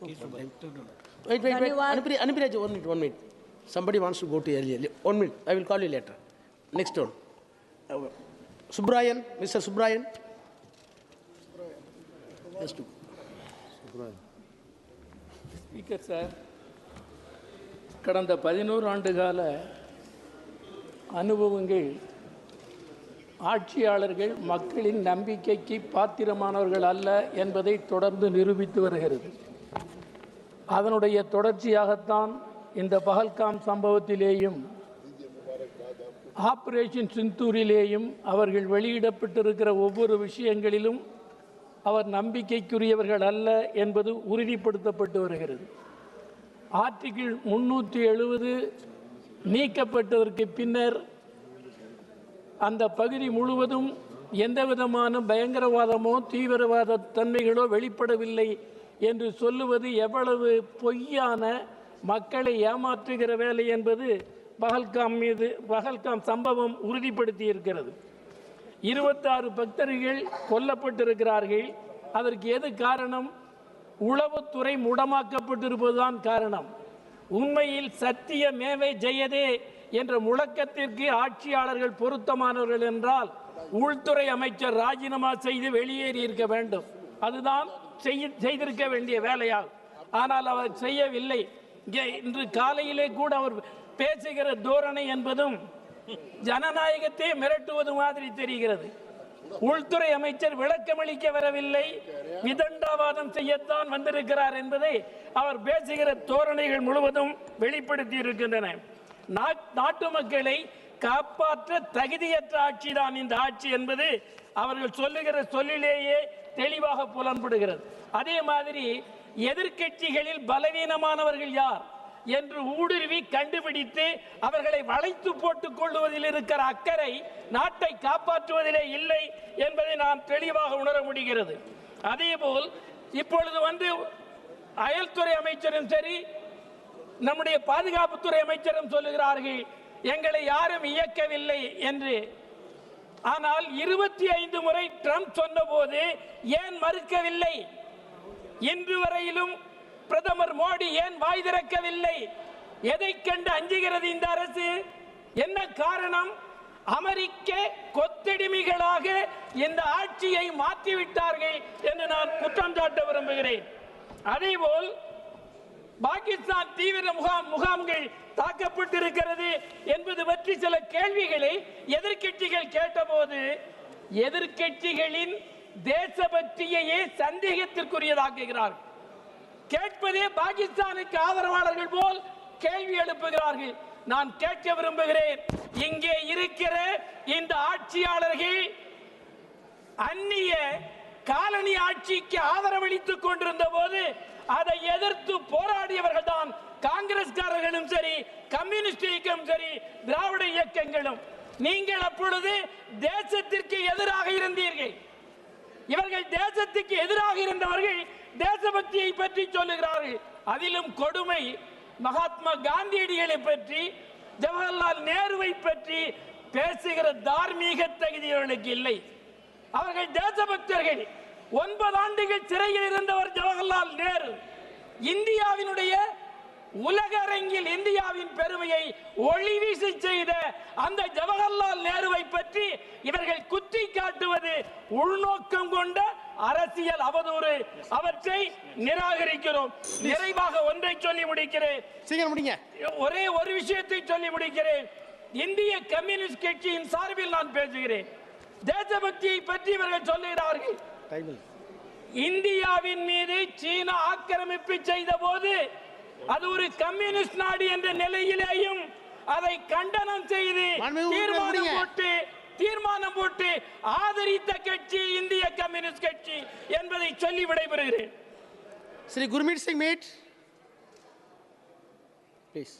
Wait. Anupiraj, 1 minute. Somebody wants to go to earlier. 1 minute. I will call you later. Next one. Subrayan, Mr. Subrayan. Yes, to. Speaker sir, கடந்த 11 ஆண்டுகால அனுபவங்கள் ஆட்சியாளர்கள் மக்களின் நம்பிக்கைக்கு பாத்திரமானவர்கள் அல்ல என்பதை தொடர்ந்து நிரூபித்து வருகிறது. அதனுடைய தொடர்ச்சியாகத்தான் இந்த பஹல்காம் சம்பவத்திலேயும் ஆபரேஷன் சிந்தூரிலேயும் அவர்கள் வெளியிடப்பட்டிருக்கிற ஒவ்வொரு விஷயங்களிலும் அவர் நம்பிக்கைக்குரியவர்கள் அல்ல என்பது உறுதிப்படுத்தப்பட்டு வருகிறது. ஆர்டிகிள் 370 நீக்கப்பட்டதற்கு பின்னர் அந்த பகுதி முழுவதும் எந்தவிதமான பயங்கரவாதமோ தீவிரவாத தன்மைகளோ வெளிப்படவில்லை என்று சொல்லுவது எவ்வளவு பொய்யான, மக்களை ஏமாற்றுகிற வேலை என்பது பஹல்காம் சம்பவம் உறுதிப்படுத்தி இருக்கிறது. 26 பக்தர்கள் கொல்லப்பட்டிருக்கிறார்கள். அதற்கு எது காரணம்? உளவுத்துறை முடமாக்கப்பட்டிருப்பதுதான் காரணம். உண்மையில் சத்திய மேவை ஜெயதே என்ற முழக்கத்திற்கு ஆட்சியாளர்கள் பொருத்தமானவர்கள் என்றால் உள்துறை அமைச்சர் ராஜினாமா செய்து வெளியேறி இருக்க வேண்டும். அதுதான் செய்திருக்க வேண்டிய வேலையாகும். ஆனால் அவர் செய்யவில்லை. இன்று காலையிலே கூட அவர் பேசுகிற தோரணை என்பதும் ஜனநாயகத்தை மிரட்டுவது மாதிரி தெரிகிறது. உள்துறை அமைச்சர் விளக்கமளிக்க வரவில்லை, விதண்டாவாதம் செய்யத்தான் வந்திருக்கிறார் என்பதை அவர் பேசுகிற தோரணைகள் முழுவதும் வெளிப்படுத்தி இருக்கின்றன. நாட்டு மக்களை காப்பாற்ற தகுதியற்ற ஆட்சி தான் இந்த ஆட்சி என்பது அவர்கள் சொல்லுகிற சொல்லிலேயே தெளிவாக புலன்படுகிறது. அதே மாதிரி எதிர்க்கட்சிகளில் பலவீனமானவர்கள் யார் என்று ஊடுருவி கண்டுபிடித்து அவர்களை வளைத்து போட்டுக் கொள்வதில் இருக்கிற அக்கறை நாட்டை காப்பாற்றுவதிலே இல்லை என்பதை நாம் தெளிவாக உணர முடிகிறது. அதேபோல் இப்பொழுது அயல்துறை அமைச்சரும் சரி, நம்முடைய பாதுகாப்புத்துறை அமைச்சரும் சொல்லுகிறார்கள் எங்களை யாரும் இயக்கவில்லை என்று. ஆனால் 25 முறை ட்ரம்ப் சொன்னபோது ஏன் மறுக்கவில்லை? இன்று வரையிலும் பிரதமர் மோடி ஏன் வாய் திறக்கவில்லை? எதை கண்டு அஞ்சுகிறது இந்த அரசு? என்ன காரணம்? அமெரிக்க கொத்தடிமைகளாக இந்த ஆட்சியை மாற்றிவிட்டார்கள் என்று நான் குற்றம் சாட்ட விரும்புகிறேன். அதேபோல் பாகிஸ்தான் தீவிர முகாம்கள் தாக்கப்பட்டிருக்கிறது என்பது பற்றி சில கேள்விகளை எதிர்க்கட்சிகள் கேட்டபோது எதிர்க்கட்சிகளின் தேசபக்தியையே சந்தேகத்திற்குரியதாக்குகிறார்கள். கேட்பதே பாகிஸ்தானுக்கு ஆதரவாளர்கள் போல் கேள்வி எழுப்புகிறார்கள். நான் கேட்க விரும்புகிறேன், இங்கே இருக்கிற இந்த ஆட்சியாளர்கள் அந்நிய காலனி ஆட்சிக்கு ஆதரவளித்துக் கொண்டிருந்த போது அதை எதிர்த்து போராடியவர்கள் தான் காங்கிரஸ்காரர்களும் சரி, கம்யூனிஸ்ட் இயக்கமும் சரி, திராவிட இயக்கங்களும். நீங்கள் அப்பொழுது தேசத்திற்கு எதிராக இருந்தீர்கள். இவர்கள் தேசத்துக்கு எதிராக இருந்தவர்கள் தேசபக்தியை பற்றி சொல்லுகிறார்கள். அதிலும் கொடுமை, மகாத்மா காந்தியடிகளை பற்றி, ஜவஹர்லால் நேருவை பற்றி பேசுகிற தார்மீக தகுதி அவர்களுக்கு இல்லை. அவர்கள் தேசபக்தர்கள். 9 ஆண்டுகள் சிறையில் இருந்தவர் ஜவஹர்லால் நேரு. இந்தியாவினுடைய உலக அரங்கில் இந்தியாவின் பெருமையை ஒளிவீசி செய்த அந்த ஜவஹர்லால் நேருவை பற்றி இவர்கள் குத்தி காட்டுவது உள்நோக்கம் கொண்ட அரசியல் அவதூறு. அவற்றை நிராகரிக்கிறோம். நிறைவாக ஒன்றை சொல்லி முடிக்கிறேன். ஒரே ஒரு விஷயத்தை சொல்லி முடிக்கிறேன். இந்திய கம்யூனிஸ்ட் கட்சியின் சார்பில் நான் பேசுகிறேன். தேசபக்தியை பற்றி இவர்கள் சொல்லுகிறார்கள். இந்தியாவின் மீது சீனா ஆக்கிரமிப்பு செய்த போது அது ஒரு கம்யூனிஸ்ட் நாடு என்ற நிலையிலேயும் அதை கண்டனம் செய்து தீர்மானம் போட்டு ஆதரித்த கட்சி இந்திய கம்யூனிஸ்ட் கட்சி என்பதை சொல்லி விடைபெறுகிறேன். Sri Gurmeet Singh, please.